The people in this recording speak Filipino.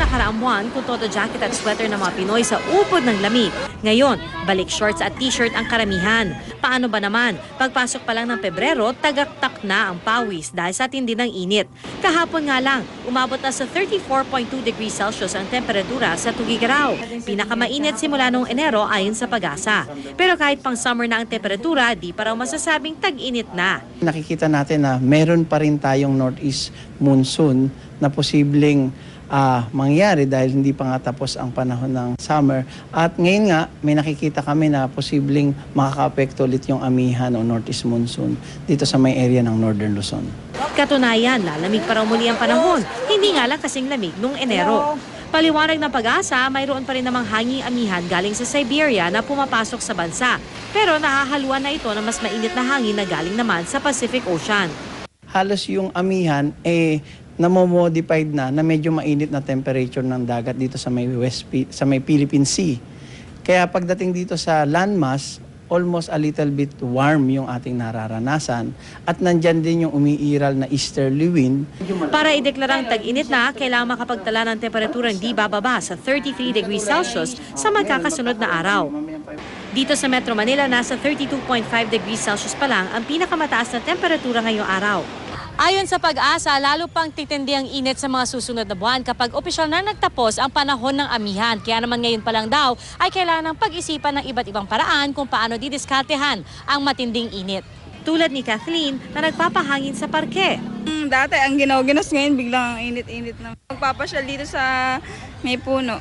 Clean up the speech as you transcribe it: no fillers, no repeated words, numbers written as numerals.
nakaraang buwan kung todo jacket at sweater ng mga Pinoy sa upod ng lamig. Ngayon, balik shorts at t-shirt ang karamihan. Paano ba naman? Pagpasok pa lang ng Pebrero, tagaktak na ang pawis dahil sa tindi ng init. Kahapon nga lang, umabot na sa 34.2 degrees Celsius ang temperatura sa Tugigaraw. Pinakamainit simula noong Enero ayon sa Pag-asa. Pero kahit pang summer na ang temperatura, di pa raw masasabing tag-init na. Nakikita natin na meron pa rin tayong northeast monsoon na posibleng mangyari dahil hindi pa nga tapos ang panahon ng summer. At ngayon nga, may nakikita kami na posibleng makaka-apekto ulit yung amihan o northeast monsoon dito sa may area ng Northern Luzon. Katunayan, lalamig pa raw muli ang panahon. Hindi nga lang kasing lamig noong Enero. Paliwanag ng Pag-asa, mayroon pa rin namang hanging amihan galing sa Siberia na pumapasok sa bansa. Pero nahahaluan na ito ng mas mainit na hangin na galing naman sa Pacific Ocean. Halos yung amihan namomodified na medyo mainit na temperature ng dagat dito sa may Philippine Sea. Kaya pagdating dito sa landmass, almost a little bit warm yung ating nararanasan at nandyan din yung umiiral na easterly wind. Para ideklarang tag-init na, kailangan makapagtala ng temperaturang di bababa sa 33 degrees Celsius sa magkakasunod na araw. Dito sa Metro Manila, nasa 32.5 degrees Celsius pa lang ang pinakamataas na temperatura ngayong araw. Ayon sa Pag-asa, lalo pang titindi ang init sa mga susunod na buwan kapag opisyal na nagtapos ang panahon ng amihan. Kaya naman ngayon pa lang daw ay kailangan ng pag-isipan ng iba't ibang paraan kung paano didiskartehan ang matinding init. Tulad ni Kathleen na nagpapahangin sa parke. Dati ang ginaw-ginos, ngayon biglang ang init-init na. Magpapasyal dito sa may puno.